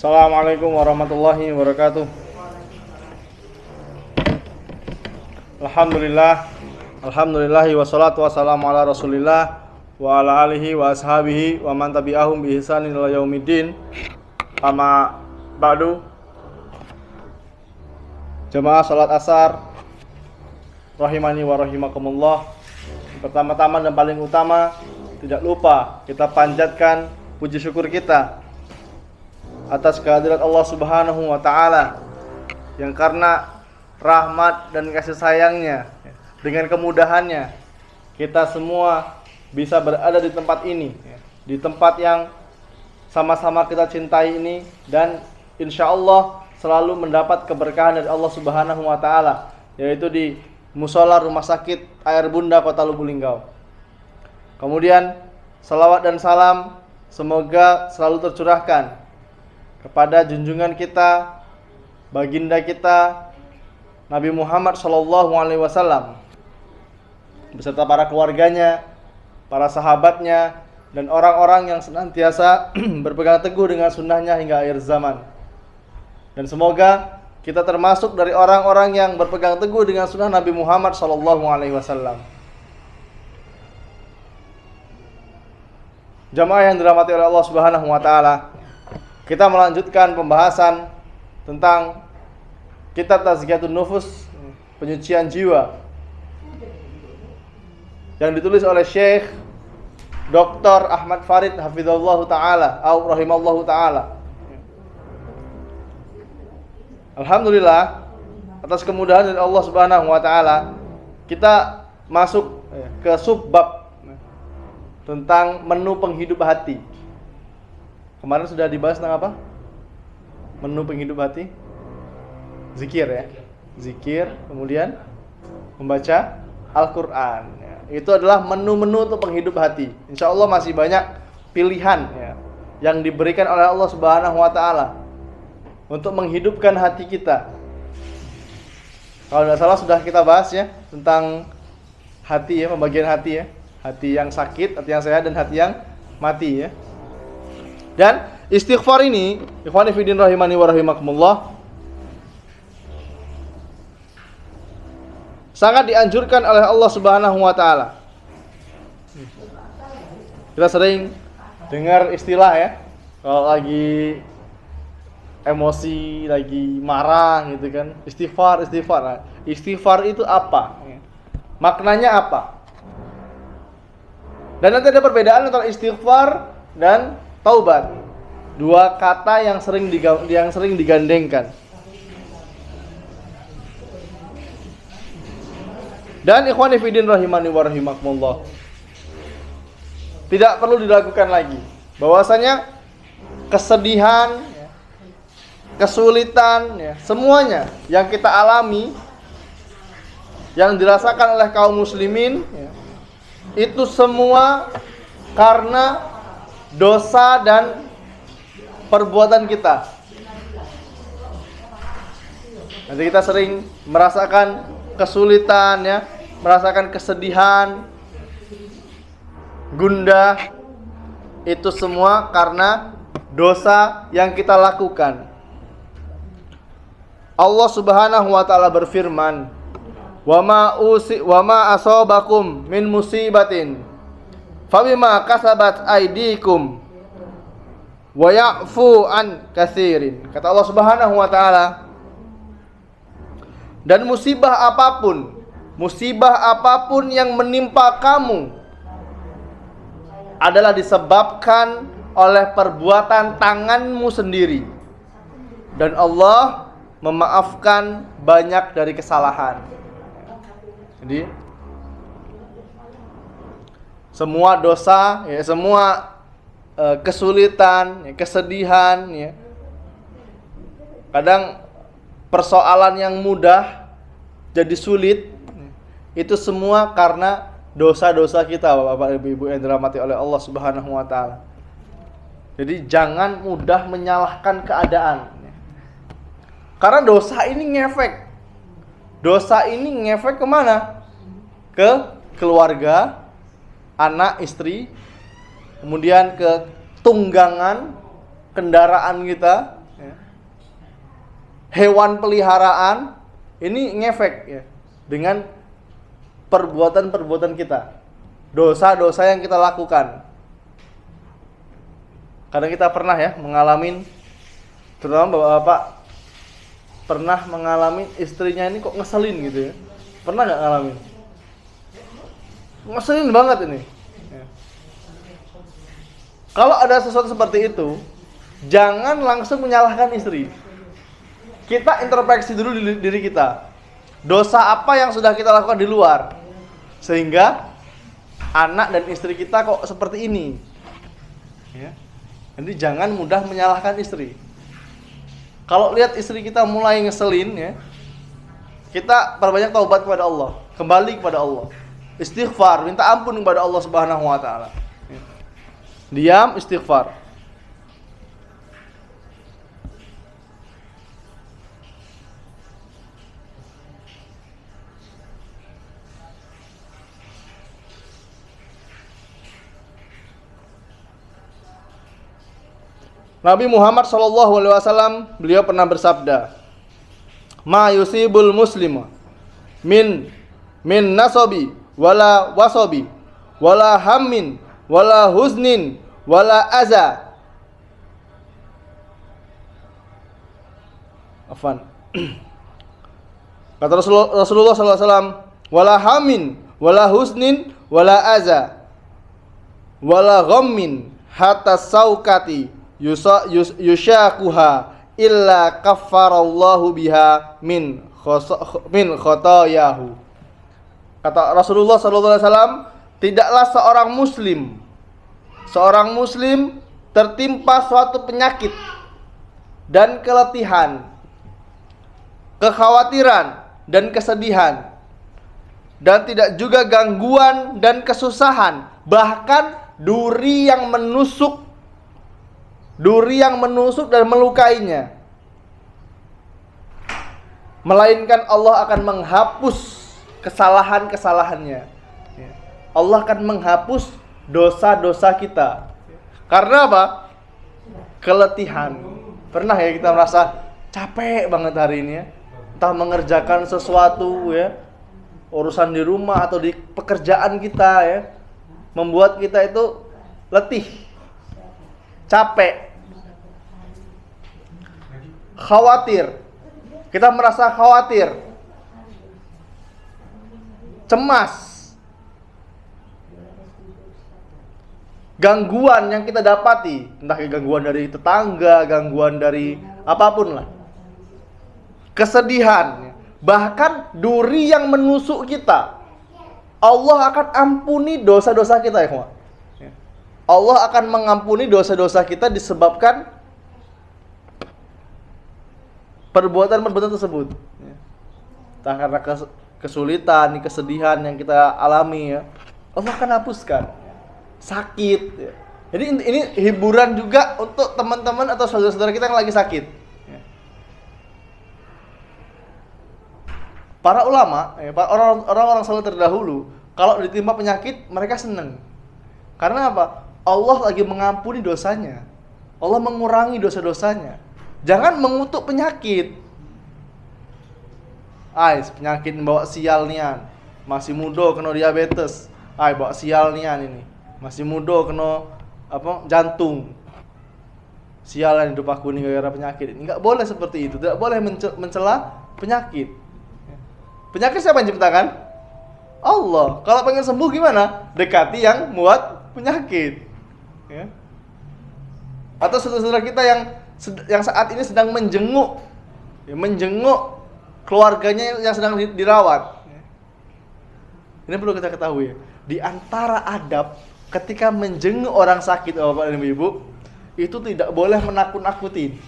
Assalamualaikum warahmatullahi wabarakatuh. Alhamdulillahi wassalatu wassalamu ala rasulillah wa ala alihi wa ashabihi wa man tabi'ahum bi ihsanin ila yaumiddin. Amma ba'du. Jemaah salat asar rahimani wa rahimakumullah. Pertama-tama dan paling utama, tidak lupa kita panjatkan puji syukur kita atas kehadirat Allah Subhanahu wa taala yang karena rahmat dan kasih sayangnya, dengan kemudahannya kita semua bisa berada di tempat ini, di tempat yang sama-sama kita cintai ini, dan insya Allah selalu mendapat keberkahan dari Allah Subhanahu wa taala, yaitu di Musola Rumah Sakit Air Bunda Kota Lubuk Linggau. Kemudian salawat dan salam semoga selalu tercurahkan kepada junjungan kita, baginda kita Nabi Muhammad SAW beserta para keluarganya, para sahabatnya, dan orang-orang yang senantiasa berpegang teguh dengan sunnahnya hingga akhir zaman. Dan semoga kita termasuk dari orang-orang yang berpegang teguh dengan sunnah Nabi Muhammad SAW. Jamaah yang dirahmati oleh Allah Subhanahu wa taala, kita melanjutkan pembahasan tentang kitab Tazkiyatun Nufus, penyucian jiwa, yang ditulis oleh Syekh Dr. Ahmad Farid hafizallahu taala atau rahimallahu taala. Alhamdulillah, atas kemudahan dari Allah Subhanahu wa taala, kita masuk ke subbab tentang menu penghidup hati. Kemarin sudah dibahas tentang apa? Menu penghidup hati. Zikir ya. Zikir, kemudian membaca Al-Qur'an. Itu adalah menu-menu untuk penghidup hati. Insya Allah masih banyak pilihan yang diberikan oleh Allah Subhanahu wa taala untuk menghidupkan hati kita. Kalau tidak salah sudah kita bahas ya tentang hati ya, pembagian hati ya. Hati yang sakit, hati yang sehat, dan hati yang mati ya. Dan istighfar ini, ikhwani fiddin rahimani wa rahimakumullah, sangat dianjurkan oleh Allah Subhanahu wa taala. Kita sering dengar istilah ya, kalau lagi emosi, lagi marah gitu kan, istighfar. Nah, istighfar itu apa? Maknanya apa? Dan nanti ada perbedaan antara istighfar dan taubat. Dua kata yang sering digandengkan. Dan ikhwani fiddin rahimani wa rahimakumullah, tidak perlu diragukan lagi bahwasanya kesedihan, kesulitan, semuanya yang kita alami, yang dirasakan oleh kaum muslimin, itu semua karena dosa dan perbuatan kita. Nanti kita sering merasakan kesulitan ya, merasakan kesedihan, gundah, itu semua karena dosa yang kita lakukan. Allah Subhanahu wa taala berfirman, "Wa ma asabakum min musibatin fabima kasabat aydikum wa ya'fu an katsirin." Kata Allah Subhanahu wa taala, dan musibah apapun yang menimpa kamu adalah disebabkan oleh perbuatan tanganmu sendiri, dan Allah memaafkan banyak dari kesalahan. Jadi semua dosa, semua kesulitan, kesedihan, kadang persoalan yang mudah jadi sulit, itu semua karena dosa-dosa kita, Bapak Ibu yang dirahmati oleh Allah Subhanahu wa taala. Jadi jangan mudah menyalahkan keadaan. Karena dosa ini ngefek. Dosa ini ngefek kemana? Ke keluarga, anak, istri, kemudian ke tunggangan kendaraan kita, hewan peliharaan, ini ngefek ya dengan perbuatan-perbuatan kita, dosa-dosa yang kita lakukan. Kadang kita pernah ya mengalami, terutama bapak-bapak pernah mengalami istrinya ini kok ngeselin gitu ya. Pernah nggak ngalamin? Ngeselin banget ini. Ya. Kalau ada sesuatu seperti itu, jangan langsung menyalahkan istri. Kita introspeksi dulu diri kita. Dosa apa yang sudah kita lakukan di luar sehingga anak dan istri kita kok seperti ini. Ya. Jadi jangan mudah menyalahkan istri. Kalau lihat istri kita mulai ngeselin ya, kita perbanyak taubat kepada Allah, kembali kepada Allah, istighfar, minta ampun kepada Allah Subhanahu wa taala. Diam, istighfar. Nabi Muhammad SAW beliau pernah bersabda, "Ma yusibul muslima min nasabi wala wasabi wala hammin wala huznin wala aza." Afwan. Kata Rasulullah SAW, "Wala hammin wala huznin wala aza wala ghammin hatta saukati yushakuha illa kaffarallahu biha min khotoyahu." Kata Rasulullah SAW, tidaklah seorang muslim tertimpa suatu penyakit dan keletihan, kekhawatiran dan kesedihan, dan tidak juga gangguan dan kesusahan, bahkan duri yang menusuk dan melukainya, melainkan Allah akan menghapus kesalahan-kesalahannya. Allah akan menghapus dosa-dosa kita. Karena apa? Keletihan. Pernah ya kita merasa capek banget hari ini ya, entah mengerjakan sesuatu ya, urusan di rumah atau di pekerjaan kita ya, membuat kita itu letih, capek, khawatir. Kita merasa khawatir, cemas, gangguan yang kita dapati, entah gangguan dari tetangga, gangguan dari apapun lah, kesedihan, bahkan duri yang menusuk kita. Allah akan ampuni dosa-dosa kita ya kawan. Allah akan mengampuni dosa-dosa kita disebabkan perbuatan-perbuatan tersebut. Entah karena kesulitan, kesedihan yang kita alami ya, Allah akan hapuskan. Sakit ya. Jadi ini hiburan juga untuk teman-teman atau saudara-saudara kita yang lagi sakit. Para ulama, orang-orang saleh terdahulu, kalau ditimpa penyakit mereka senang. Karena apa? Allah lagi mengampuni dosanya. Allah mengurangi dosa-dosanya. Jangan mengutuk penyakit. Penyakit bawa sial nian. Masih muda kena diabetes. Bawa sial nian ini. Masih muda kena jantung. Sialan hidup aku ini gara-gara penyakit. Enggak boleh seperti itu. Tidak boleh mencela penyakit. Penyakit siapa yang ciptakan? Allah. Kalau pengen sembuh gimana? Dekati yang muat penyakit. Ya. Atau saudara-saudara kita yang saat ini sedang menjenguk keluarganya yang sedang dirawat. Ini perlu kita ketahui. Di antara adab ketika menjenguk orang sakit, Bapak dan Ibu, itu tidak boleh menakut-nakutin.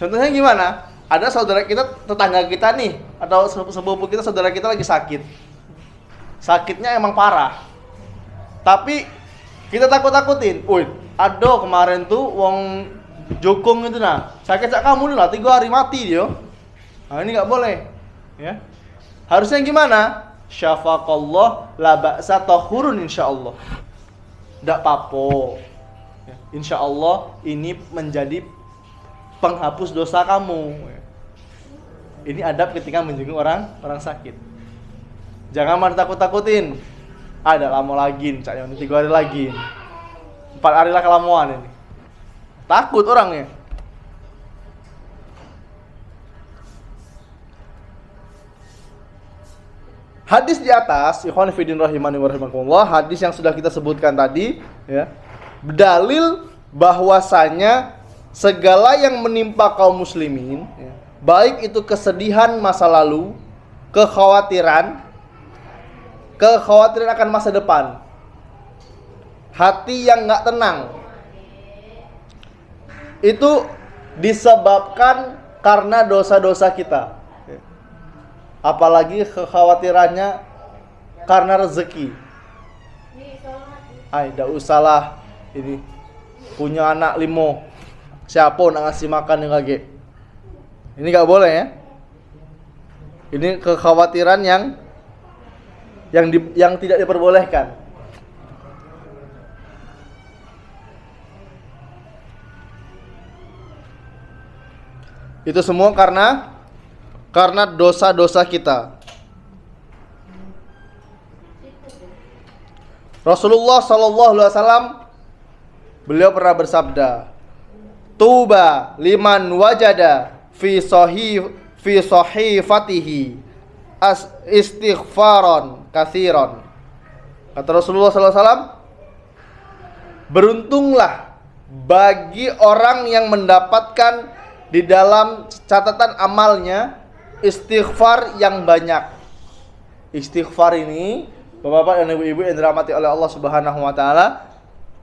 Contohnya gimana? Ada saudara kita, tetangga kita nih, atau sepupu kita, saudara kita lagi sakit. Sakitnya emang parah. Tapi kita takut-takutin. Aduh kemarin tuh wong jokong itu sakit kamu nih lah 3 hari mati dia. Nah ini nggak boleh. Ya. Harusnya gimana? Syafaqallah la ba'sa tahurun insyaallah. Nggak apa-apa. Ya. Insyaallah ini menjadi penghapus dosa kamu. Ini adab ketika menjenguk orang sakit. Jangan malah takut-takutin. Ada lama lagi, caknya 3 hari lagi. 4 hari lah kelamuan ini. Takut orangnya. Hadis di atas, ikhwan fillah rahimani wa rahimakumullah, hadis yang sudah kita sebutkan tadi, ya, berdalil bahwasanya segala yang menimpa kaum muslimin, ya, baik itu kesedihan masa lalu, kekhawatiran akan masa depan, hati yang nggak tenang, itu disebabkan karena dosa-dosa kita. Apalagi kekhawatirannya karena rezeki. Tidak usahlah ini punya anak 5, siapa nak ngasih makan yang kage. Ini nggak boleh ya. Ini kekhawatiran yang tidak diperbolehkan. Itu semua karena dosa-dosa kita. Rasulullah sallallahu alaihi wasallam beliau pernah bersabda, "Tuba liman wajada fi sahifatihi istighfaron katsiran." Kata Rasulullah sallallahu alaihi wasallam, beruntunglah bagi orang yang mendapatkan di dalam catatan amalnya istighfar yang banyak. Istighfar ini, Bapak-bapak dan Ibu-ibu yang dirahmati oleh Allah Subhanahu wa taala,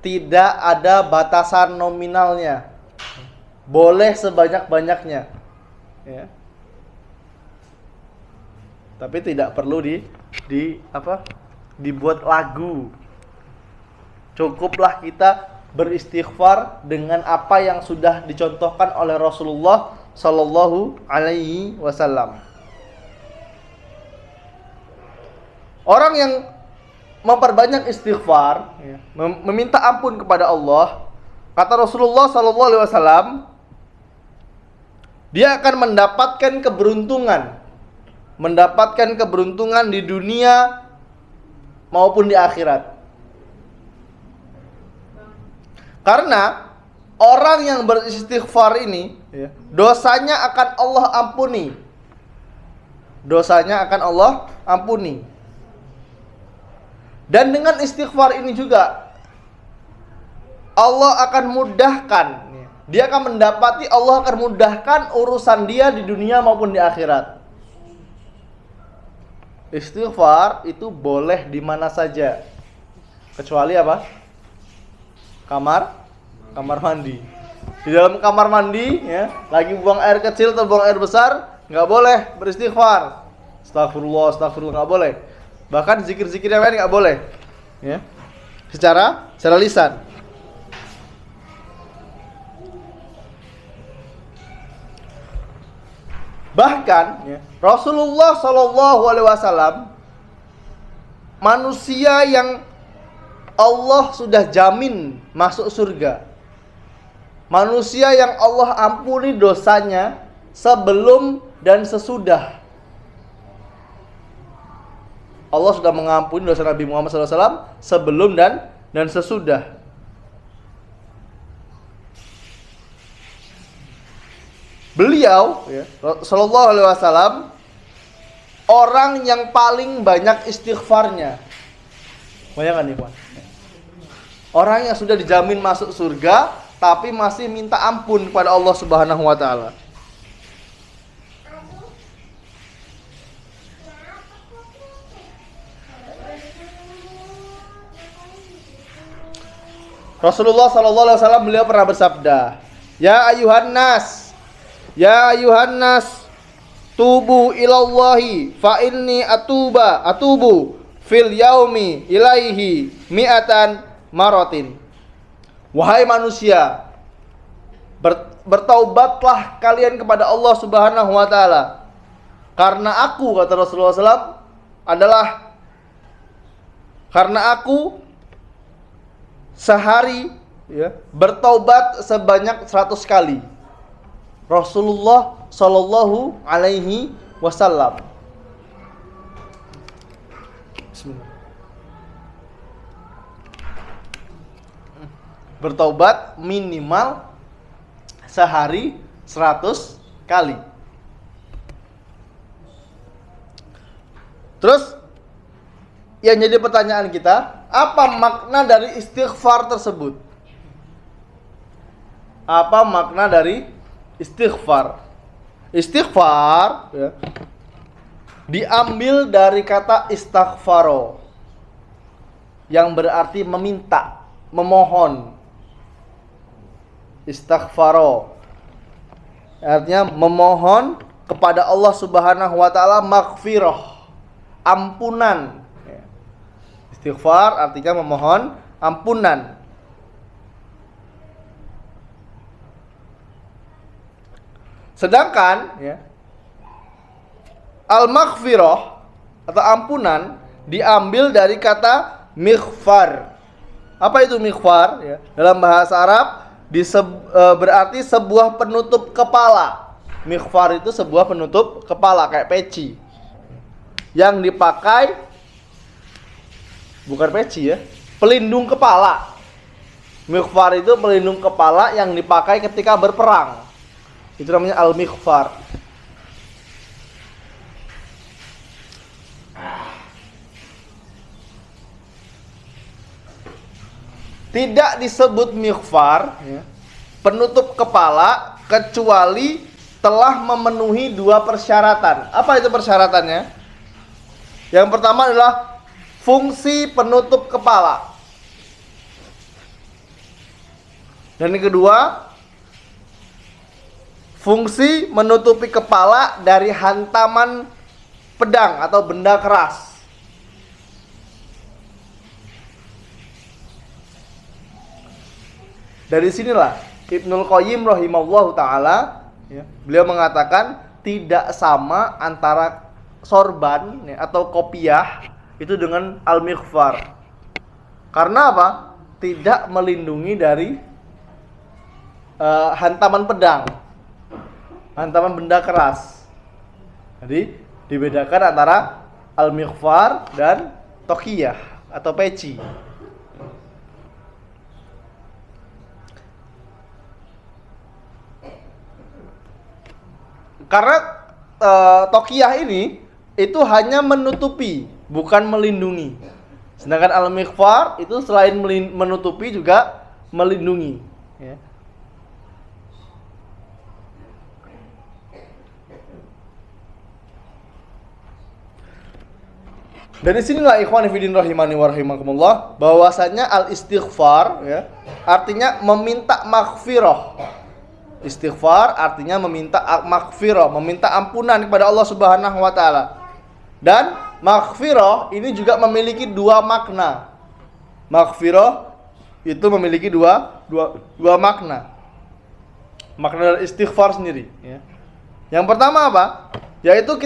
tidak ada batasan nominalnya. Boleh sebanyak-banyaknya. Ya. Tapi tidak perlu dibuat lagu. Cukuplah kita beristighfar dengan apa yang sudah dicontohkan oleh Rasulullah sallallahu alaihi wasallam. Orang yang memperbanyak istighfar, meminta ampun kepada Allah, kata Rasulullah sallallahu alaihi wasallam, dia akan mendapatkan keberuntungan di dunia maupun di akhirat. Karena orang yang beristighfar ini, dosanya akan Allah ampuni. Dan dengan istighfar ini juga Allah akan mudahkan. Dia akan mendapati, Allah akan mudahkan urusan dia di dunia maupun di akhirat. Istighfar itu boleh di mana saja, kecuali apa? Kamar mandi. Di dalam kamar mandi, ya, lagi buang air kecil atau buang air besar, nggak boleh beristighfar. Astagfirullah, nggak boleh. Bahkan zikir-zikir yang lain nggak boleh, ya, secara lisan. Bahkan, ya, Rasulullah Shallallahu Alaihi Wasallam, manusia yang Allah sudah jamin masuk surga, manusia yang Allah ampuni dosanya sebelum dan sesudah. Allah sudah mengampuni dosa Nabi Muhammad SAW sebelum dan sesudah. Beliau, ya, Sallallahu Alaihi Wasallam, orang yang paling banyak istighfarnya. Bayangkan nih, Pak. Orang yang sudah dijamin masuk surga, tapi masih minta ampun kepada Allah Subhanahu Wa Taala. Rasulullah sallallahu alaihi wasallam beliau pernah bersabda, Ya ayuhan nas, tubu ilallahi fa inni atubu fil yaumi ilaihi mi'atan maratin. Wahai manusia, bertaubatlah kalian kepada Allah Subhanahu wa taala. Karena aku, kata Rasulullah SAW, karena aku sehari, ya, bertaubat sebanyak 100 kali. Rasulullah Shallallahu Alaihi Wasallam. Bismillah. Bertobat minimal sehari 100 kali. Terus yang jadi pertanyaan kita, apa makna dari istighfar tersebut? Apa makna dari istighfar? Istighfar ya, diambil dari kata istaghfaro, yang berarti meminta, memohon. Istaghfaro artinya memohon kepada Allah Subhanahu wa taala maghfirah, ampunan. Istighfar artinya memohon ampunan. Sedangkan ya, al-maghfirah atau ampunan diambil dari kata mighfar. Apa itu mighfar? Ya, dalam bahasa Arab berarti sebuah penutup kepala. Mighfar itu sebuah penutup kepala kayak peci yang dipakai, bukan peci ya, pelindung kepala. Mighfar itu pelindung kepala yang dipakai ketika berperang. Itu namanya al-mighfar. Tidak disebut mighfar ya, penutup kepala, kecuali telah memenuhi 2 persyaratan. Apa itu persyaratannya? Yang pertama adalah fungsi penutup kepala. Dan yang kedua, fungsi menutupi kepala dari hantaman pedang atau benda keras. Dari sinilah Ibnul Qayyim rahimahullahu ta'ala ya, beliau mengatakan tidak sama antara sorban ya, atau kopiah itu dengan al-mighfar. Karena apa? Tidak melindungi dari hantaman pedang, hantaman benda keras. Jadi dibedakan antara al-mighfar dan tokiyah atau peci. Karena tokiyah ini itu hanya menutupi, bukan melindungi. Sedangkan al-mighfar itu selain menutupi juga melindungi. Ya. Dari sinilah ikhwan fillah rahimani wa rahimakumullah, bahwasanya al-istighfar ya, artinya meminta maghfirah. Istighfar artinya meminta maghfirah, meminta ampunan kepada Allah Subhanahu wa taala. Dan maghfirah ini juga memiliki 2 makna. Maghfirah itu memiliki dua makna. Makna dari istighfar sendiri ya. Yang pertama apa? Yaitu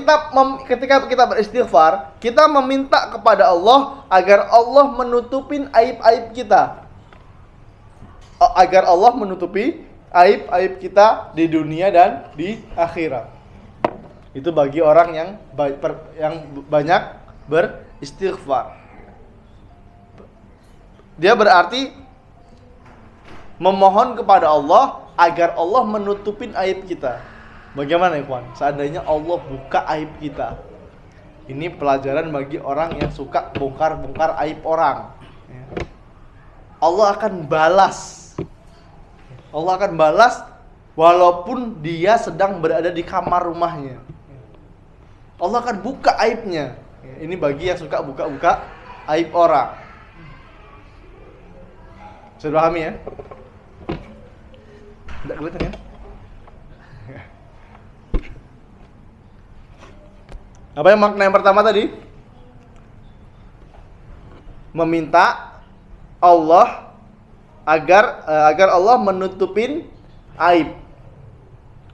ketika kita beristighfar, kita meminta kepada Allah agar Allah menutupin aib-aib kita. Agar Allah menutupi aib-aib kita di dunia dan di akhirat. Itu bagi orang yang banyak beristighfar. Dia berarti memohon kepada Allah agar Allah menutupin aib kita. Bagaimana ikhwan? Seandainya Allah buka aib kita. Ini pelajaran bagi orang yang suka bongkar-bongkar aib orang. Allah akan balas. Allah akan balas walaupun dia sedang berada di kamar rumahnya. Allah akan buka aibnya. Ini bagi yang suka buka-buka aib orang. Sudah pahami ya? Tidak kelihatan ya? Apa yang makna yang pertama tadi? Meminta Allah agar Allah menutupin aib.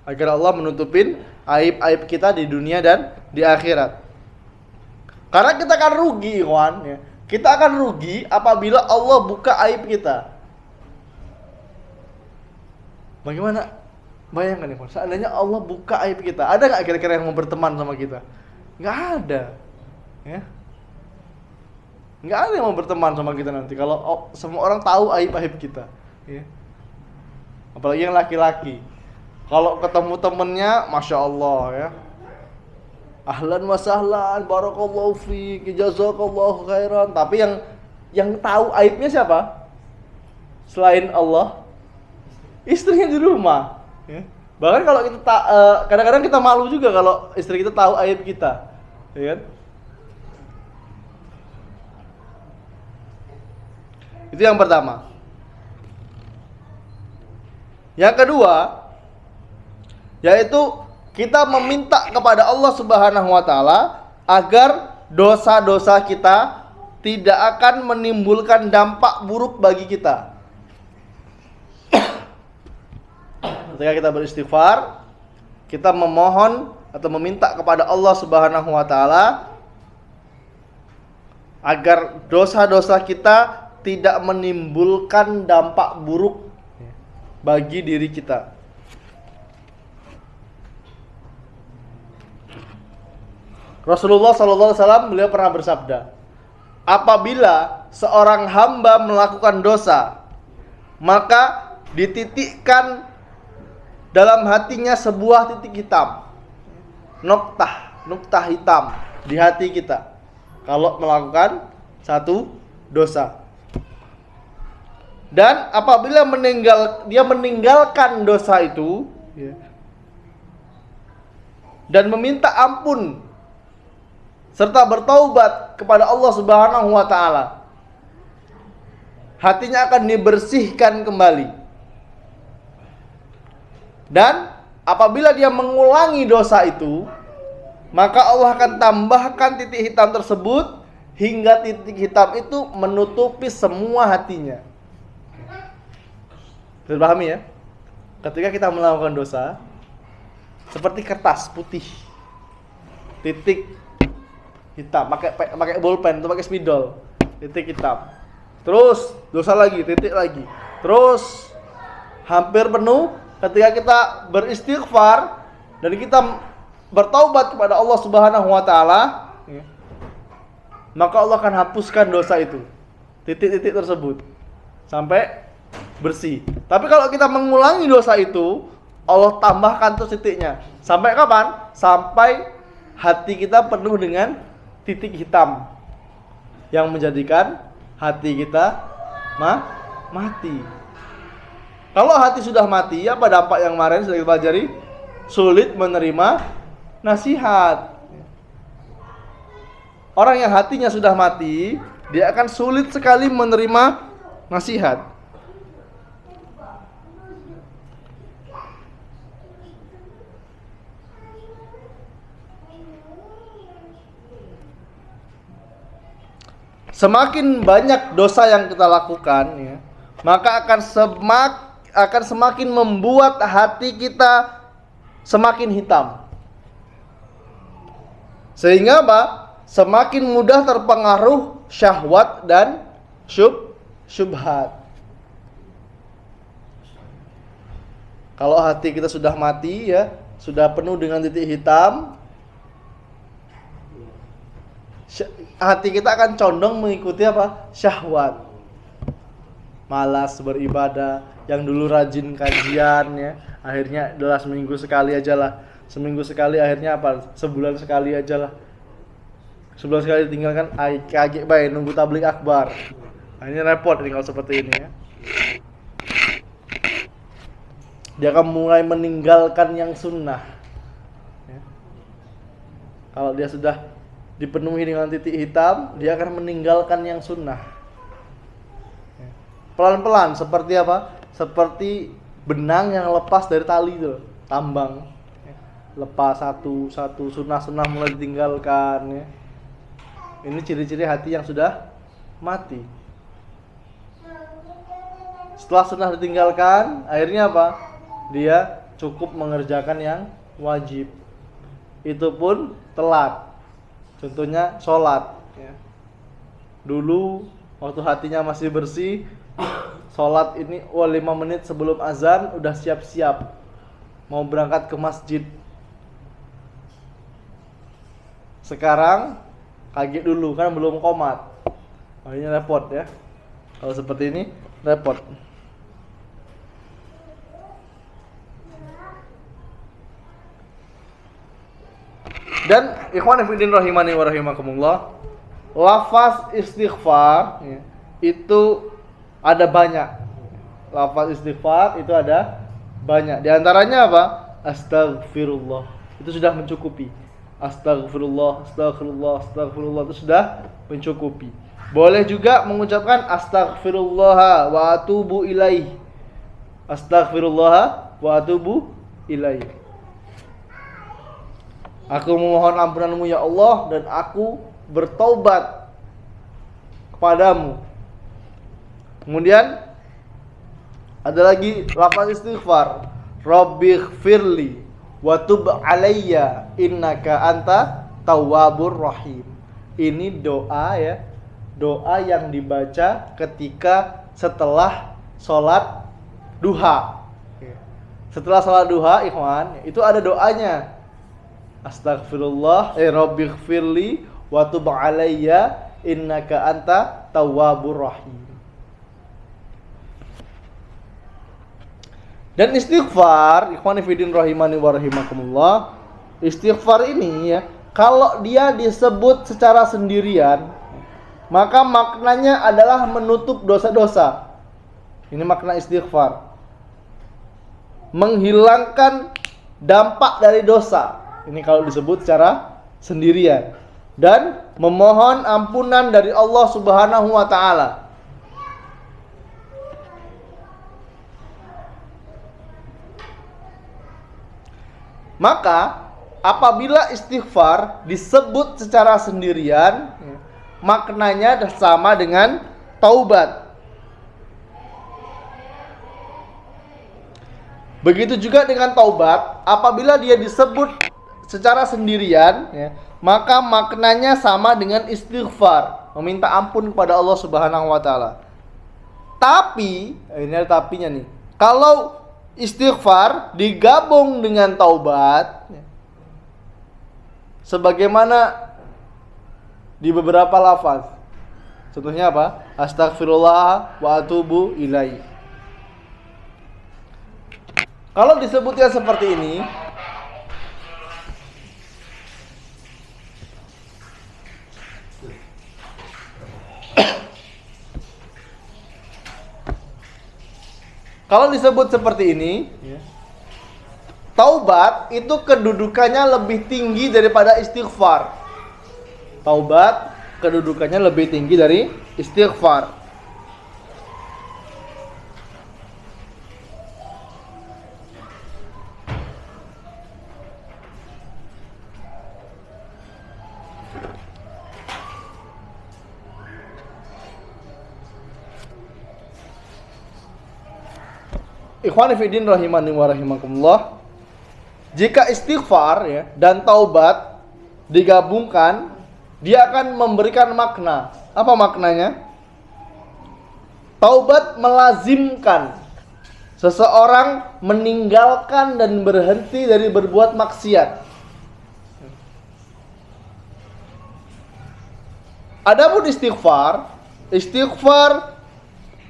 Agar Allah menutupin aib-aib kita di dunia dan di akhirat. Karena kita akan rugi, ikhwan ya. Kita akan rugi apabila Allah buka aib kita. Bagaimana? Bayangkan ya, seandainya Allah buka aib kita, ada nggak kira-kira yang mau berteman sama kita? Nggak ada, ya. Nggak ada yang mau berteman sama kita nanti kalau semua orang tahu aib-aib kita, ya. Apalagi yang laki-laki, kalau ketemu temennya, masya Allah, ya, ahlan wa sahlan, barakallahu fiik, jazakallahu khairan. Tapi yang tahu aibnya siapa? Selain Allah, istrinya di rumah. Ya. Bahkan kalau kita kadang-kadang kita malu juga kalau istri kita tahu aib kita, ya kan? Itu yang pertama. Yang kedua, yaitu kita meminta kepada Allah Subhanahu wa taala agar dosa-dosa kita tidak akan menimbulkan dampak buruk bagi kita. Ketika kita beristighfar, kita memohon atau meminta kepada Allah Subhanahu wa taala agar dosa-dosa kita tidak menimbulkan dampak buruk bagi diri kita. Rasulullah SAW beliau pernah bersabda, apabila seorang hamba melakukan dosa, maka dititikkan dalam hatinya sebuah titik hitam, noktah hitam di hati kita kalau melakukan satu dosa. Dan apabila dia meninggalkan dosa itu, ya, dan meminta ampun serta bertaubat kepada Allah Subhanahu wa taala, hatinya akan dibersihkan kembali. Dan apabila dia mengulangi dosa itu, maka Allah akan tambahkan titik hitam tersebut hingga titik hitam itu menutupi semua hatinya. Bisa pahami ya? Ketika kita melakukan dosa, seperti kertas putih, titik hitam, pakai bolpen atau pakai spidol, titik hitam. Terus dosa lagi, titik lagi. Terus hampir penuh. Ketika kita beristighfar dan kita bertaubat kepada Allah Subhanahu wa taala, maka Allah akan hapuskan dosa itu, titik-titik tersebut, sampai bersih. Tapi kalau kita mengulangi dosa itu, Allah tambahkan terus titiknya. Sampai kapan? Sampai hati kita penuh dengan titik hitam yang menjadikan hati kita mati. Kalau hati sudah mati, apa dampak yang kemarin sudah kita pelajari? Sulit menerima nasihat. Orang yang hatinya sudah mati, dia akan sulit sekali menerima nasihat. Semakin banyak dosa yang kita lakukan, ya, maka akan semakin membuat hati kita semakin hitam. Sehingga apa? Semakin mudah terpengaruh syahwat dan syubhat. Kalau hati kita sudah mati, ya, sudah penuh dengan titik hitam, hati kita akan condong mengikuti apa? Syahwat. Malas beribadah, yang dulu rajin kajian, ya, akhirnya adalah seminggu sekali aja lah. Seminggu sekali akhirnya apa? Sebulan sekali aja lah. Sebulan sekali tinggalkan kaget baik nunggu tabligh akbar. Nah, ini repot nih kalau seperti ini, ya. Dia akan mulai meninggalkan yang sunnah, ya. Kalau dia sudah dipenuhi dengan titik hitam, dia akan meninggalkan yang sunnah. Pelan-pelan, seperti apa? Seperti benang yang lepas dari tali itu, tambang. Lepas satu sunnah-sunnah mulai ditinggalkan, ya. Ini ciri-ciri hati yang sudah mati. Setelah sunnah ditinggalkan, akhirnya apa? Dia cukup mengerjakan yang wajib. Itu pun telat. Contohnya sholat, ya. Dulu waktu hatinya masih bersih, sholat ini 5 menit sebelum azan udah siap-siap, mau berangkat ke masjid. Sekarang kaget dulu kan belum qomat. Ini repot ya. Kalau seperti ini repot. Dan ikhwan fillah rahimani wa rahimakumullah, lafaz istighfar ya, itu ada banyak. Lafaz istighfar itu ada banyak. Di antaranya apa? Astaghfirullah. Itu sudah mencukupi. Astaghfirullah, astaghfirullah, astaghfirullah itu sudah mencukupi. Boleh juga mengucapkan astaghfirullah wa atubu ilaih. Astaghfirullah wa atubu ilaih. Aku memohon ampunanmu ya Allah dan aku bertaubat kepadamu. Kemudian ada lagi lafaz istighfar, Rabbighfirli wa tub alayya innaka anta tawwabur rahim. Ini doa ya, doa yang dibaca ketika setelah sholat duha. Setelah sholat duha, ikhwan, itu ada doanya. Astaghfirullah, Rabbighfirli wa tub alayya innaka anta tawwabur rahim. Dan istighfar, ikhwan fillah rahimani wa rahimakumullah, istighfar ini ya, kalau dia disebut secara sendirian, maka maknanya adalah menutup dosa-dosa. Ini makna istighfar. Menghilangkan dampak dari dosa. Ini kalau disebut secara sendirian. Dan memohon ampunan dari Allah Subhanahu wa taala. Maka apabila istighfar disebut secara sendirian, maknanya sama dengan taubat. Begitu juga dengan taubat, apabila dia disebut secara sendirian, maka maknanya sama dengan istighfar, meminta ampun kepada Allah Subhanahu wa taala. Tapi, ini ada tapinya nih. Kalau istighfar digabung dengan taubat, sebagaimana di beberapa lafaz. Contohnya apa? Astaghfirullah wa atubu ilaih. Kalau disebutnya seperti ini, kalau disebut seperti ini, taubat itu kedudukannya lebih tinggi daripada istighfar. Taubat kedudukannya lebih tinggi dari istighfar. Ikhwan fillah rahimani wa rahimakumullah, jika istighfar ya dan taubat digabungkan, dia akan memberikan makna. Apa maknanya? Taubat melazimkan seseorang meninggalkan dan berhenti dari berbuat maksiat. Adapun istighfar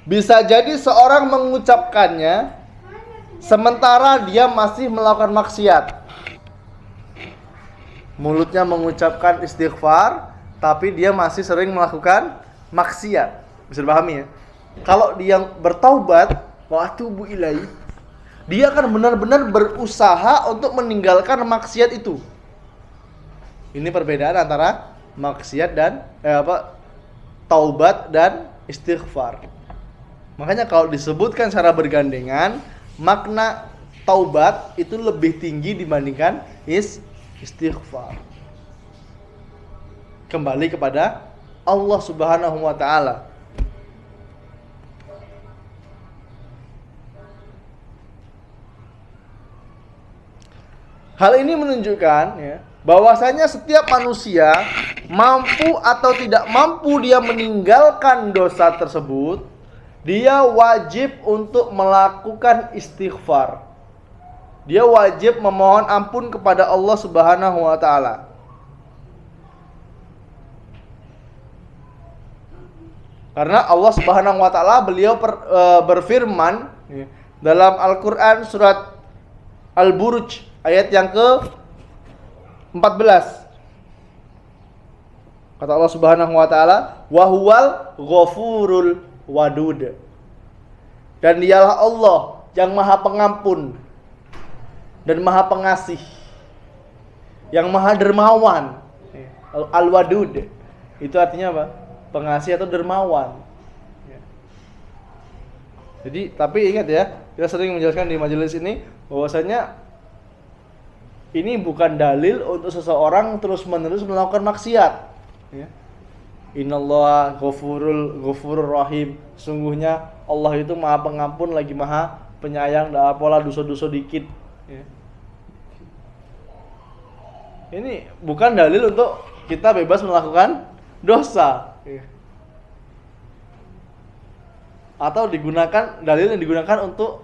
bisa jadi seorang mengucapkannya sementara dia masih melakukan maksiat. Mulutnya mengucapkan istighfar, tapi dia masih sering melakukan maksiat. Bisa dipahami ya? Kalau dia bertaubat, wa atubu ilaih, dia akan benar-benar berusaha untuk meninggalkan maksiat itu. Ini perbedaan antara maksiat dan taubat dan istighfar. Makanya kalau disebutkan secara bergandengan, makna taubat itu lebih tinggi dibandingkan istighfar. Kembali kepada Allah Subhanahu wa taala. Hal ini menunjukkan ya, bahwasanya setiap manusia mampu atau tidak mampu dia meninggalkan dosa tersebut, dia wajib untuk melakukan istighfar. dia wajib memohon ampun kepada Allah Subhanahu wa taala. Karena Allah Subhanahu wa taala beliau berfirman dalam Al-Qur'an surat Al-Buruj ayat yang ke-14. Kata Allah Subhanahu wa taala, "Wa huwal ghafurul wadud." Dan dialah Allah yang Maha Pengampun dan Maha Pengasih, yang Maha Dermawan. Al-Wadud itu artinya apa? Pengasih atau dermawan. Jadi, tapi ingat ya, kita sering menjelaskan di majelis ini bahwasanya ini bukan dalil untuk seseorang terus-menerus melakukan maksiat. Ya. Innallaha ghafurur rahim. Sungguhnya Allah itu Maha Pengampun lagi Maha Penyayang, dah apalah dosa-dosa dikit. Ya. Ini bukan dalil untuk kita bebas melakukan dosa. Ya. Atau digunakan dalil yang digunakan untuk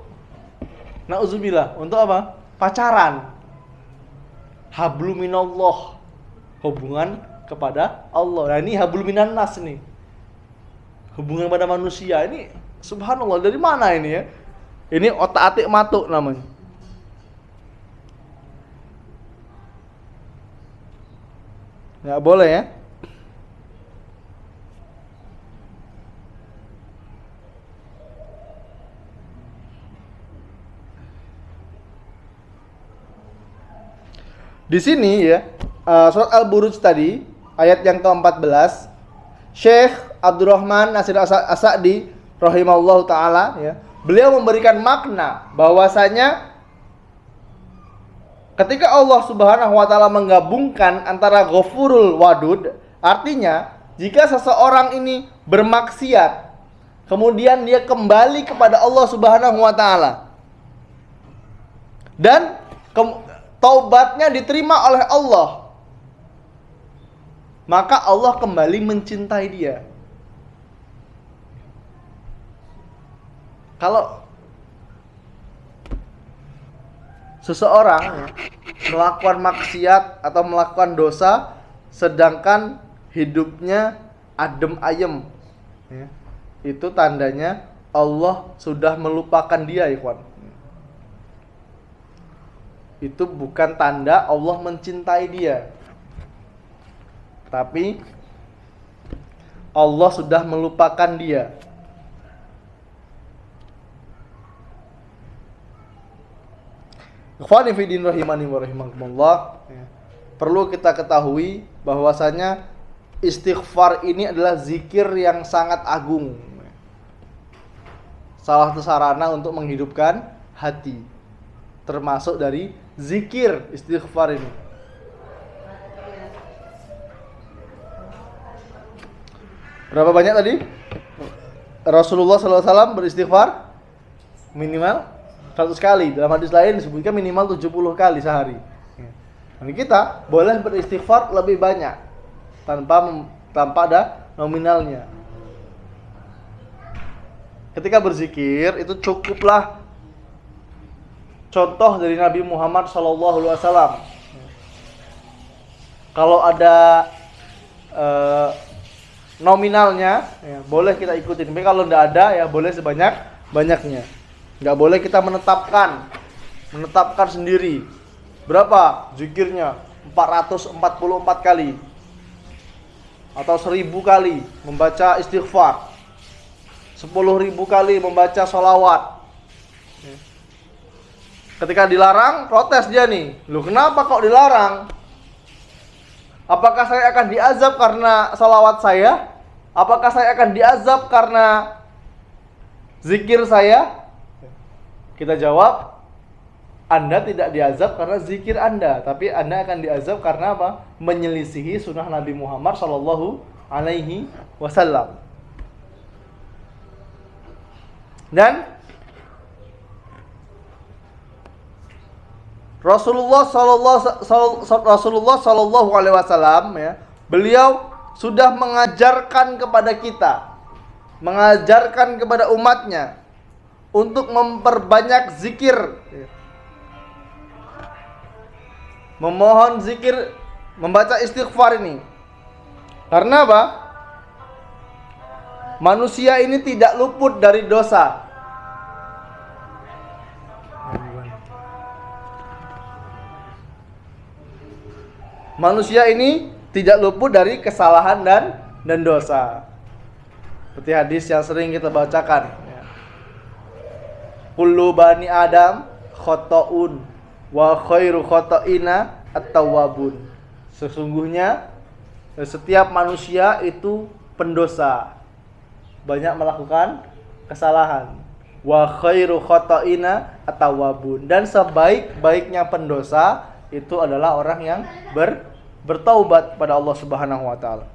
nauzubillah, untuk apa? Pacaran. Hablum minallah. Hubungan kepada Allah. Nah, ini hablum minan nas nih. Hubungan pada manusia ini subhanallah, dari mana ini ya? Ini otak-atik matuk namanya. Nggak boleh ya. Di sini ya, surat Al-Buruj tadi, ayat yang ke-14, Syekh Abdurrahman Nasir As-Sa'di rahimahullahu taala ya, beliau memberikan makna bahwasanya ketika Allah Subhanahu wa taala menggabungkan antara Ghafurul Wadud, artinya jika seseorang ini bermaksiat kemudian dia kembali kepada Allah Subhanahu wa taala dan taubatnya diterima oleh Allah, maka Allah kembali mencintai dia. Kalau seseorang melakukan maksiat atau melakukan dosa sedangkan hidupnya adem ayem, ya, itu tandanya Allah sudah melupakan dia, ikhwan. Itu bukan tanda Allah mencintai dia, tapi Allah sudah melupakan dia. Ikhwani fi din rahimani wa rahimakumullah, perlu kita ketahui bahwasanya istighfar ini adalah zikir yang sangat agung. Salah satu sarana untuk menghidupkan hati, termasuk dari zikir istighfar ini. Berapa banyak tadi? Rasulullah SAW beristighfar minimal 100 kali. Dalam hadis lain disebutkan minimal 70 kali sehari. Jadi kita boleh beristighfar lebih banyak tanpa ada nominalnya. Ketika berzikir itu cukuplah contoh dari Nabi Muhammad SAW. Kalau ada nominalnya, ya, boleh kita ikutin. Tapi kalau tidak ada, ya boleh sebanyak-banyaknya. Nggak boleh kita menetapkan sendiri. Berapa zikirnya? 444 kali. Atau 1000 kali membaca istighfar. 10.000 kali membaca sholawat. Ketika dilarang, protes dia nih. Loh, kenapa kok dilarang? Apakah saya akan diazab karena sholawat saya? Apakah saya akan diazab karena zikir saya? Kita jawab, Anda tidak diazab karena zikir Anda, tapi Anda akan diazab karena apa? Menyelisihi sunnah Nabi Muhammad Sallallahu Alaihi Wasallam. Dan Rasulullah Sallallahu Alaihi Wasallam, ya, beliau sudah mengajarkan kepada kita, mengajarkan kepada umatnya untuk memperbanyak zikir. memohon zikir, membaca istighfar ini. Karena apa? Manusia ini tidak luput dari dosa. Manusia ini tidak luput dari kesalahan dan dosa. Seperti hadis yang sering kita bacakan. Kullu bani Adam khata'un wa khairu khata'ina at-tawwabun. Sesungguhnya setiap manusia itu pendosa, banyak melakukan kesalahan. Wa khairu khata'ina at-tawwabun. Dan sebaik-baiknya pendosa itu adalah orang yang bertaubat pada Allah Subhanahu wa taala.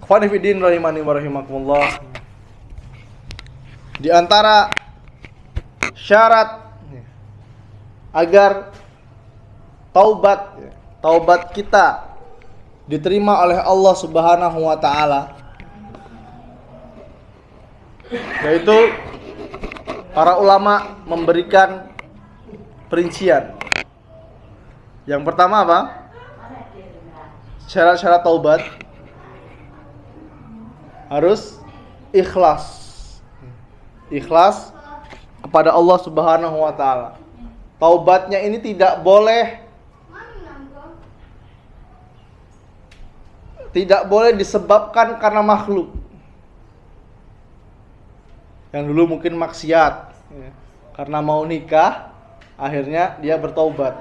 Khwanifidin rahimani wa rahimakumullah. Di antara syarat agar taubat kita diterima oleh Allah Subhanahu wa taala, yaitu para ulama memberikan perincian. Yang pertama apa? Syarat-syarat taubat harus ikhlas. Ikhlas kepada Allah Subhanahu wa taala. Taubatnya ini tidak boleh disebabkan karena makhluk. Yang dulu mungkin maksiat, karena mau nikah, akhirnya dia bertaubat.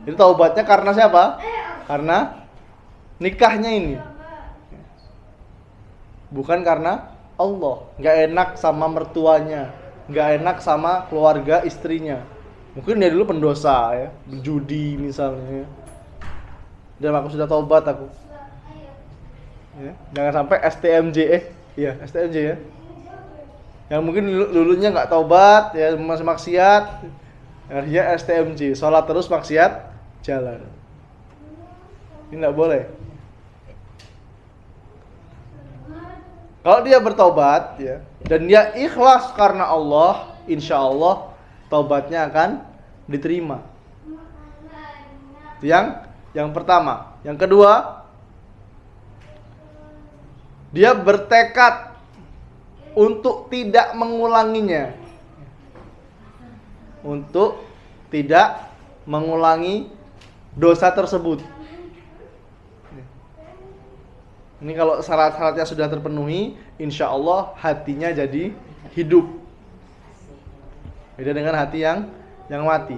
Jadi taubatnya karena siapa? Karena nikahnya ini. Bukan karena Allah. Gak enak sama mertuanya, gak enak sama keluarga istrinya. Mungkin dia dulu pendosa ya, berjudi misalnya. Dan aku sudah taubat aku. Ya, jangan sampai STMJ STMJ ya. Yang mungkin dulunya nggak taubat ya, masih maksiat, akhirnya STMJ, sholat terus maksiat jalan. Ini nggak boleh. Kalau dia bertaubat ya, dan dia ikhlas karena Allah, insya Allah taubatnya akan diterima. Itu yang pertama. Yang kedua, dia bertekad untuk tidak mengulanginya. Untuk tidak mengulangi dosa tersebut. Ini kalau syarat-syaratnya sudah terpenuhi, insya Allah hatinya jadi hidup. Beda dengan hati yang mati.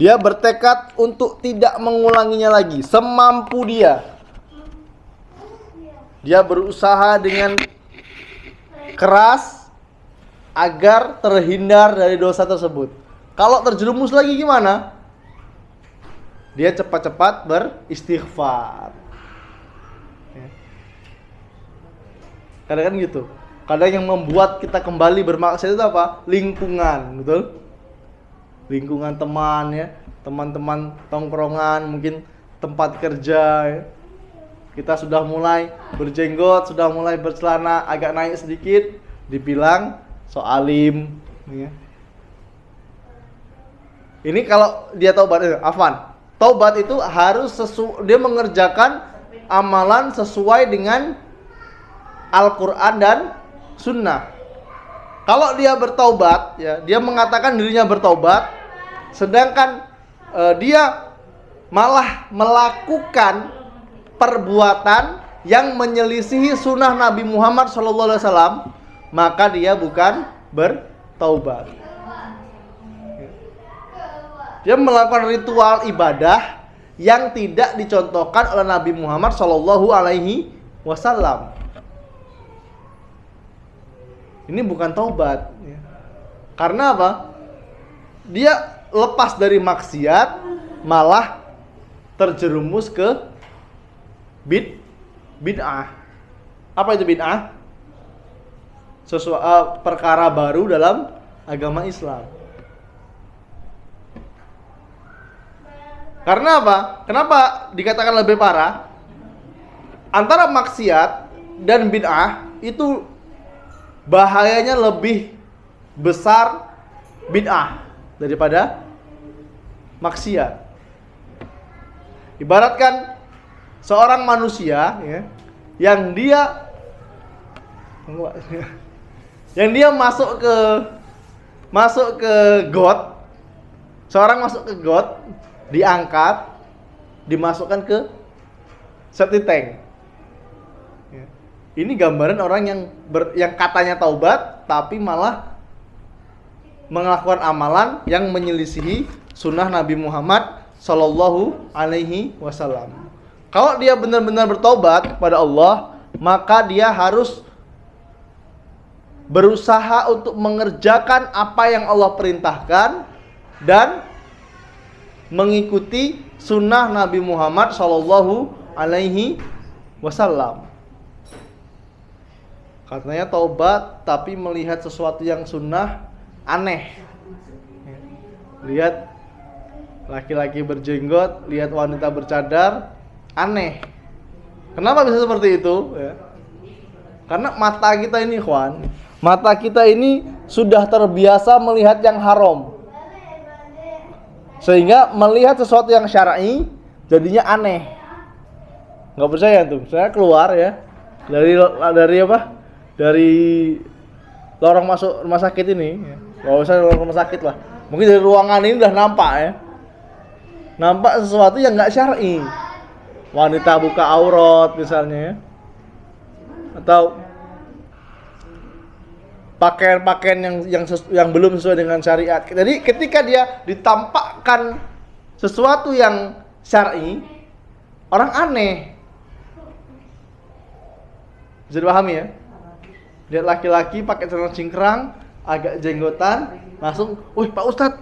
Dia bertekad untuk tidak mengulanginya lagi, semampu dia. Dia berusaha dengan keras agar terhindar dari dosa tersebut. Kalau terjerumus lagi gimana? Dia cepat-cepat beristighfar. Kadang-kadang gitu. Kadang yang membuat kita kembali bermaksiat itu apa? Lingkungan, betul? Lingkungan teman ya, teman-teman tongkrongan, mungkin tempat kerja ya. Kita sudah mulai berjenggot, sudah mulai bercelana agak naik sedikit, dibilang so alim ya. Ini kalau dia taubat, afwan. Taubat itu harus dia mengerjakan amalan sesuai dengan Al-Quran dan Sunnah. Kalau dia bertaubat, ya, dia mengatakan dirinya bertaubat, sedangkan dia malah melakukan perbuatan yang menyelisihi sunnah Nabi Muhammad SAW, maka dia bukan bertaubat. Dia melakukan ritual ibadah yang tidak dicontohkan oleh Nabi Muhammad SAW. Ini bukan taubat. Karena apa? dia lepas dari maksiat malah terjerumus ke bid'ah. Apa itu bid'ah? Perkara baru dalam agama Islam. Karena apa? Kenapa dikatakan lebih parah? Antara maksiat dan bid'ah itu bahayanya lebih besar bid'ah daripada maksiat. Ibaratkan seorang manusia ya, yang dia masuk ke got, seorang masuk ke got, diangkat, dimasukkan ke septic tank. Ya. Ini gambaran orang yang katanya taubat tapi malah melakukan amalan yang menyelisihi sunnah Nabi Muhammad Sallallahu Alaihi Wasallam. Kalau dia benar-benar bertobat kepada Allah, maka dia harus berusaha untuk mengerjakan apa yang Allah perintahkan dan mengikuti sunnah Nabi Muhammad Sallallahu Alaihi Wasallam. Katanya taubat tapi melihat sesuatu yang sunnah aneh. Lihat laki-laki berjenggot, lihat wanita bercadar, aneh. Kenapa bisa seperti itu? Ya. Karena mata kita ini, ikhwan, mata kita ini sudah terbiasa melihat yang haram, sehingga melihat sesuatu yang syar'i jadinya aneh. Nggak percaya tuh? Saya keluar ya dari apa? Dari lorong masuk rumah sakit ini. Ya. Nggak usah lorong rumah sakit lah. Mungkin dari ruangan ini udah nampak ya. Nampak sesuatu yang nggak syar'i. Wanita buka aurat misalnya ya. Atau pakaian-pakaian yang belum sesuai dengan syariat. Jadi ketika dia ditampakkan sesuatu yang syar'i, orang aneh. Bisa dipahami ya? Lihat laki-laki pakai celana cingkrang, agak jenggotan, langsung, "Wih, Pak Ustadz."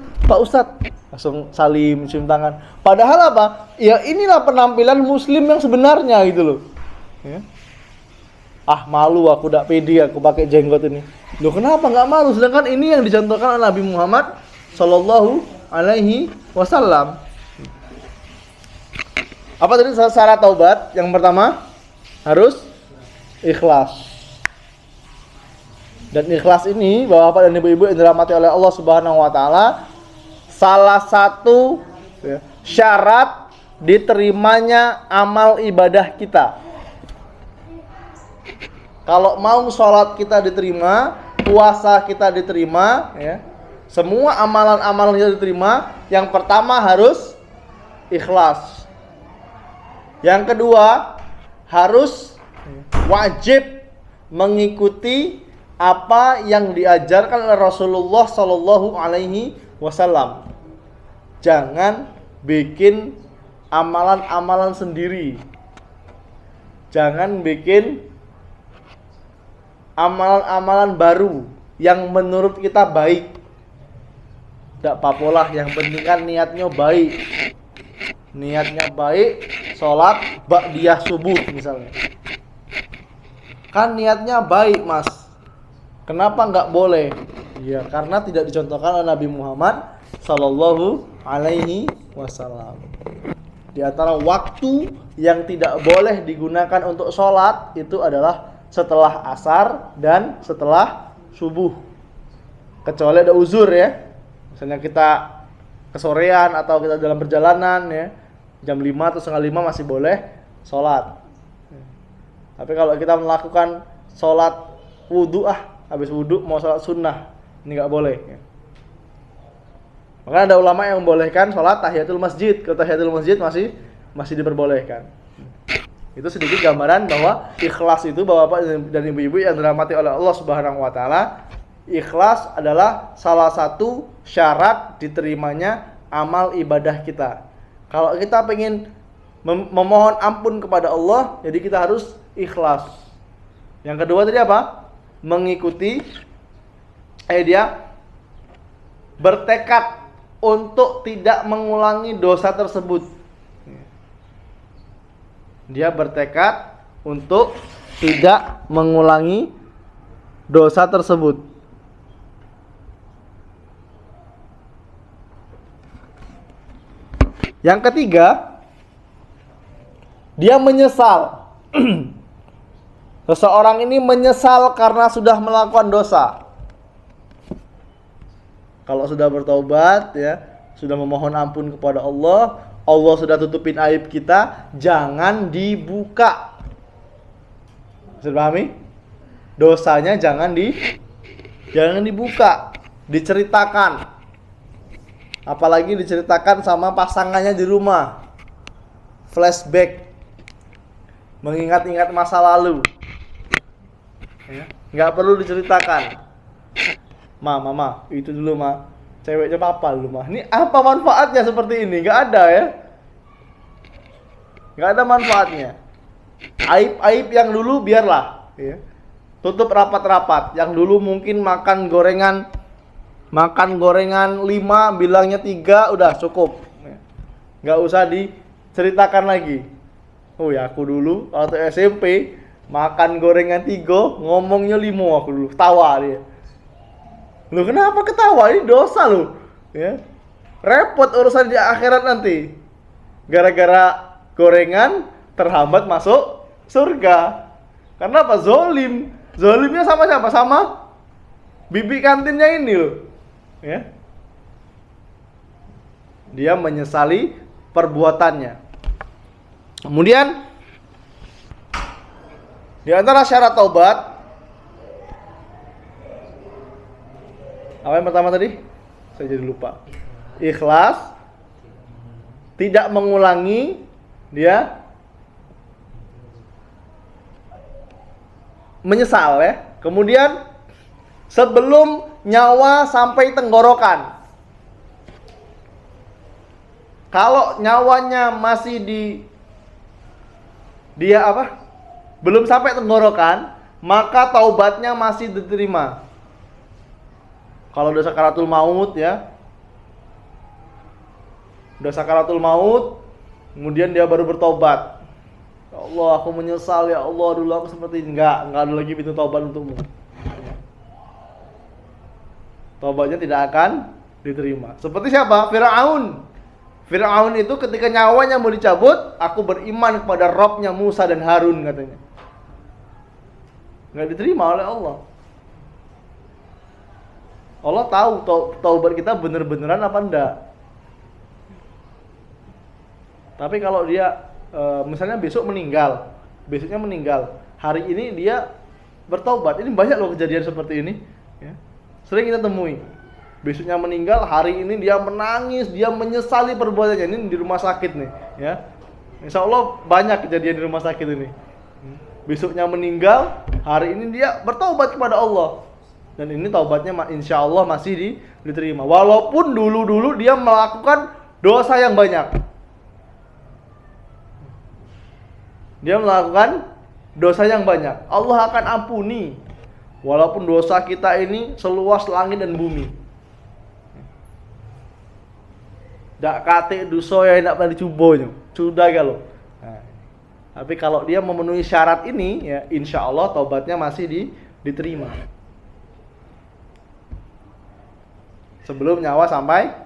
Langsung salim, cium tangan. Padahal apa? Ya inilah penampilan muslim yang sebenarnya gitu loh. Ya. Ah, malu aku, tidak pede aku pakai jenggot ini. Loh, kenapa nggak malu? Sedangkan ini yang dicontohkan oleh Nabi Muhammad Sallallahu Alaihi Wasallam. Apa tadi syarat taubat? Yang pertama harus ikhlas. Dan ikhlas ini, Bapak dan Ibu-ibu yang dirahmati oleh Allah Subhanahu Wa Taala, salah satu syarat diterimanya amal ibadah kita. Kalau mau sholat kita diterima, puasa kita diterima, ya, semua amalan-amalan kita diterima, yang pertama harus ikhlas. Yang kedua, harus wajib mengikuti apa yang diajarkan oleh Rasulullah Sallallahu Alaihi Wasallam. Jangan bikin amalan-amalan sendiri. Jangan bikin amalan-amalan baru yang menurut kita baik. Tidak apa-apa lah, yang penting kan niatnya baik. Niatnya baik, sholat ba'diyah subuh misalnya. Kan niatnya baik, Mas. Kenapa nggak boleh? Ya, karena tidak dicontohkan oleh Nabi Muhammad Sallallahu Alaihi Wasallam. Di antara waktu yang tidak boleh digunakan untuk sholat itu adalah setelah asar dan setelah subuh. Kecuali ada uzur ya. Misalnya kita kesorean atau kita dalam perjalanan ya, jam 5 atau setengah 5 masih boleh sholat. Tapi kalau kita melakukan sholat wudhu, habis wudhu mau sholat sunnah, ini nggak boleh ya. Maka ada ulama yang membolehkan sholat tahiyatul masjid. Kalau tahiyatul masjid masih diperbolehkan. Itu sedikit gambaran bahwa ikhlas itu, Bapak dan Ibu-ibu yang dirahmati oleh Allah Subhanahu Wa Taala, ikhlas adalah salah satu syarat diterimanya amal ibadah kita. Kalau kita pengen memohon ampun kepada Allah, jadi kita harus ikhlas. Yang kedua tadi apa? Mengikuti dia bertekad untuk tidak mengulangi dosa tersebut. Dia bertekad untuk tidak mengulangi dosa tersebut. Yang ketiga, dia menyesal. Seseorang ini menyesal karena sudah melakukan dosa. Kalau sudah bertaubat ya, sudah memohon ampun kepada Allah, Allah sudah tutupin aib kita, jangan dibuka. Bisa dipahami? Dosanya jangan dibuka, diceritakan. Apalagi diceritakan sama pasangannya di rumah. Flashback, mengingat-ingat masa lalu. Ya, nggak perlu diceritakan. Mama, itu dulu ceweknya papa dulu Ini apa manfaatnya seperti ini? Nggak ada ya. Nggak ada manfaatnya. Aib-aib yang dulu biarlah. Ya. Tutup rapat-rapat. Yang dulu mungkin makan gorengan 5, bilangnya 3, udah cukup. Nggak usah diceritakan lagi. Oh ya, aku dulu waktu SMP makan gorengan 3, ngomongnya 5 aku dulu. Tawa dia. Lu kenapa ketawa? Ini dosa lu. Ya. Repot urusan di akhirat nanti. Gara-gara gorengan terhambat masuk surga. Karena apa? Zolim. Zolimnya sama siapa? Sama bibi kantinnya ini loh. Ya. Dia menyesali perbuatannya. Kemudian di antara syarat taubat, apa yang pertama tadi? Saya jadi lupa. Ikhlas, tidak mengulangi, dia menyesal ya. Kemudian sebelum nyawa sampai tenggorokan. Kalau nyawanya masih belum sampai tenggorokan, maka taubatnya masih diterima. Kalau udah sakaratul maut ya, udah sakaratul maut, kemudian dia baru bertobat. Ya Allah, aku menyesal ya Allah, dulu aku seperti ini. Enggak ada lagi pintu taubat untukmu. Taubatnya tidak akan diterima. Seperti siapa? Fir'aun. Fir'aun itu ketika nyawanya mau dicabut, aku beriman kepada Robnya Musa dan Harun katanya. Enggak diterima oleh Allah. Allah tahu taubat kita bener-beneran apa enggak. Tapi kalau dia misalnya besoknya meninggal, hari ini dia bertaubat. Ini banyak loh kejadian seperti ini. Ya. Sering kita temui. Besoknya meninggal, hari ini dia menangis, dia menyesali perbuatannya. Ini di rumah sakit nih. Ya. Insya Allah banyak kejadian di rumah sakit ini. Besoknya meninggal, hari ini dia bertaubat kepada Allah. Dan ini taubatnya insya Allah masih diterima. Walaupun dulu dia melakukan dosa yang banyak. Dia melakukan dosa yang banyak. Allah akan ampuni. Walaupun dosa kita ini seluas langit dan bumi. Dak kate dosa ya nak pernah dicoba. Sudah kalau. Nah, tapi kalau dia memenuhi syarat ini, ya insya Allah taubatnya masih diterima. Sebelum nyawa sampai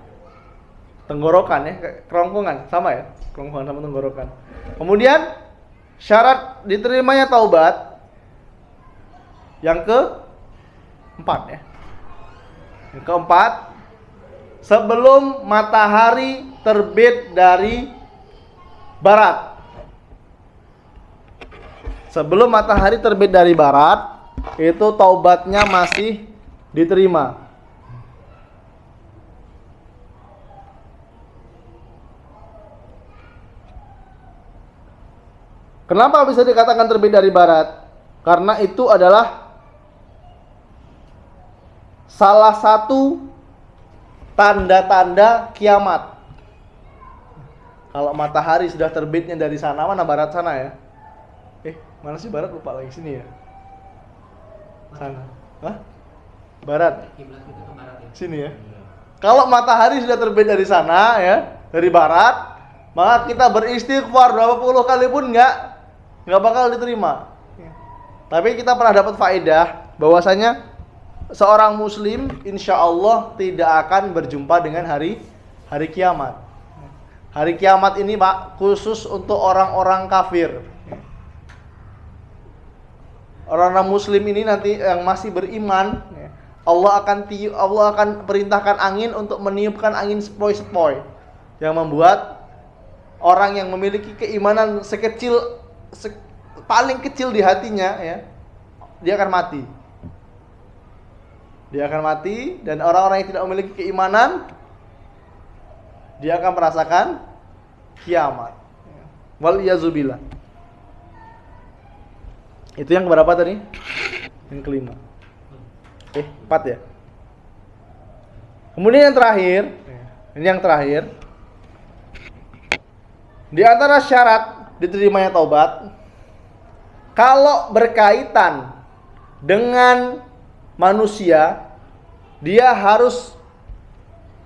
tenggorokan ya, kerongkongan sama ya, kerongkongan sama tenggorokan. Kemudian syarat diterimanya taubat yang keempat ya. Yang keempat, sebelum matahari terbit dari barat. Sebelum matahari terbit dari barat, itu taubatnya masih diterima. Kenapa bisa dikatakan terbit dari barat? Karena itu adalah salah satu tanda-tanda kiamat. Kalau matahari sudah terbitnya dari sana, mana barat sana ya? Mana sih barat? Lupa lagi, sini ya? Sana. Hah? Barat? Sini ya? Kalau matahari sudah terbit dari sana ya, dari barat, maka kita beristighfar berapa puluh kali pun nggak bakal diterima. Tapi kita pernah dapat faedah bahwasanya seorang muslim insya Allah tidak akan berjumpa dengan hari kiamat. Hari kiamat ini Pak khusus untuk orang-orang kafir. Orang-orang muslim ini nanti yang masih beriman, Allah akan perintahkan angin untuk meniupkan angin sepoi-sepoi yang membuat orang yang memiliki keimanan paling kecil di hatinya ya, dia akan mati. Dia akan mati, dan orang-orang yang tidak memiliki keimanan dia akan merasakan kiamat. Wal iyazubillah. Itu yang keberapa tadi? Yang kelima. 4 ya. Kemudian yang terakhir, ini yang terakhir. Di antara syarat diterimanya taubat, kalau berkaitan dengan manusia, dia harus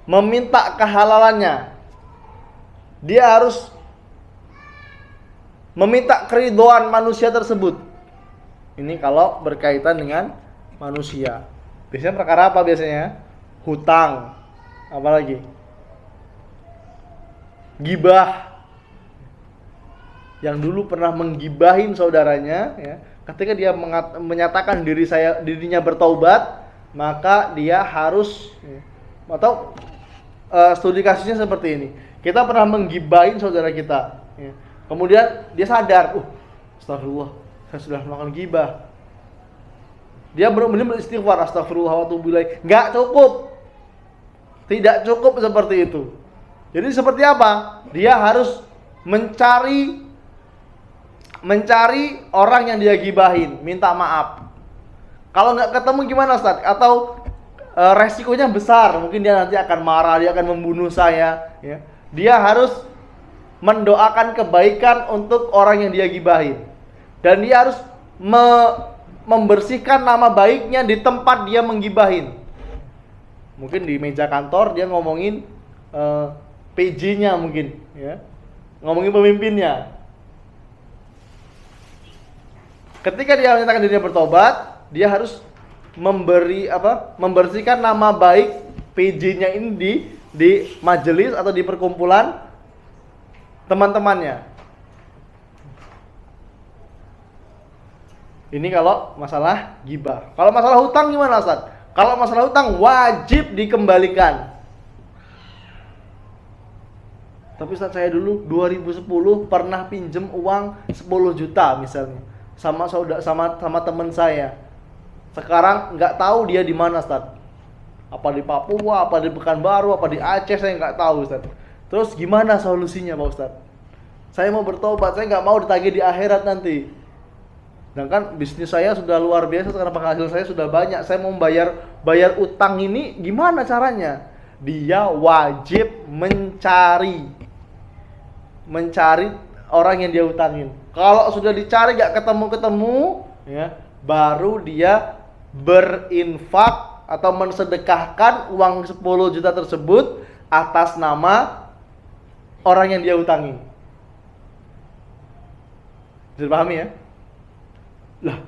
meminta kehalalannya. Dia harus meminta keridhaan manusia tersebut. Ini kalau berkaitan dengan manusia. Biasanya perkara apa biasanya? Hutang. Apalagi? Gibah. Yang dulu pernah menggibahin saudaranya ya, ketika dia menyatakan dirinya bertaubat, maka dia harus atau studi kasusnya seperti ini. Kita pernah menggibahin saudara kita ya. Kemudian dia sadar, astagfirullah, saya sudah melakukan gibah. Dia benar-benar beristighfar, astagfirullah wa atubu ilaih. Enggak cukup. Tidak cukup seperti itu. Jadi seperti apa? Dia harus mencari orang yang dia gibahin, minta maaf. Kalau nggak ketemu gimana Ustaz? Atau resikonya besar, mungkin dia nanti akan marah, dia akan membunuh saya ya. Dia harus mendoakan kebaikan untuk orang yang dia gibahin. Dan dia harus membersihkan nama baiknya di tempat dia menggibahin. Mungkin di meja kantor dia ngomongin PJ-nya mungkin ya. Ngomongin pemimpinnya. Ketika dia menyatakan dirinya bertobat, dia harus membersihkan nama baik PJ-nya ini di majelis atau di perkumpulan teman-temannya. Ini kalau masalah gibah. Kalau masalah hutang gimana Ustaz? Kalau masalah hutang wajib dikembalikan. Tapi Ustaz, saya dulu 2010 pernah pinjem uang 10 juta misalnya sama teman saya. Sekarang nggak tahu dia di mana Ustaz. Apa di Papua, apa di Pekanbaru, apa di Aceh, saya nggak tahu Ustaz. Terus gimana solusinya Pak Ustaz? Saya mau bertobat, saya nggak mau ditagih di akhirat nanti. Sedangkan bisnis saya sudah luar biasa, sekarang penghasilan saya sudah banyak. Saya mau bayar utang ini gimana caranya? Dia wajib mencari orang yang dia utangin. Kalau sudah dicari gak ketemu ya, baru dia berinfak atau mensedekahkan uang 10 juta tersebut atas nama orang yang dia utangin. Bisa dipahami ya? Lah,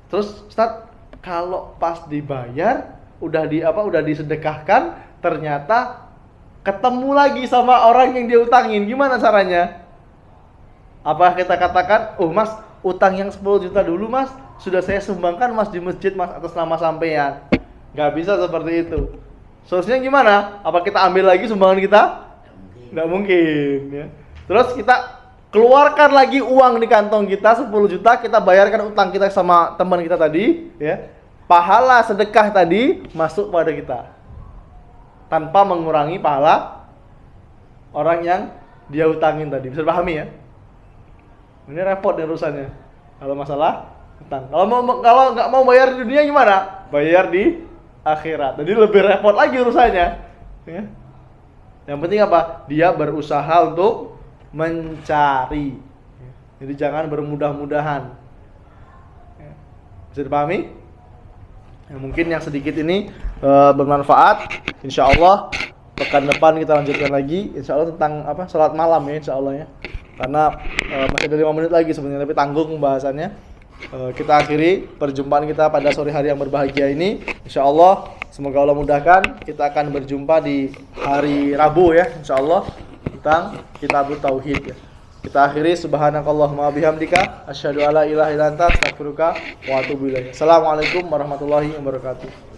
terus Ustaz, kalau pas dibayar udah disedekahkan, ternyata ketemu lagi sama orang yang dia utangin, gimana caranya? Apa kita katakan, Mas, utang yang 10 juta dulu Mas, sudah saya sumbangkan Mas di masjid Mas atas nama sampean. Gak bisa seperti itu. Solusinya gimana? Apa kita ambil lagi sumbangan kita? Nggak mungkin ya. Terus kita keluarkan lagi uang di kantong kita 10 juta, kita bayarkan utang kita sama teman kita tadi ya. Pahala sedekah tadi masuk pada kita tanpa mengurangi pahala orang yang dia utangin tadi. Bisa dipahami ya? Ini repot nih urusannya kalau masalah utang. Kalau nggak mau bayar di dunia gimana? Bayar di akhirat. Jadi lebih repot lagi urusannya ya. Yang penting apa? Dia berusaha untuk mencari. Jadi jangan bermudah-mudahan. Bisa dipahami? Ya, mungkin yang sedikit ini bermanfaat. Insya Allah pekan depan kita lanjutkan lagi insya Allah tentang sholat malam ya insya Allah ya, karena masih ada 5 menit lagi sebenarnya tapi tanggung pembahasannya. Kita akhiri perjumpaan kita pada sore hari yang berbahagia ini insya Allah. Semoga Allah mudahkan, kita akan berjumpa di hari Rabu ya insya Allah tentang Kitabut Tauhid ya. Kita akhiri subhanakallahumma bihamdika asyhadu alla ilaha illa anta astaghfiruka wa atubu ilaik. Assalamualaikum warahmatullahi wabarakatuh.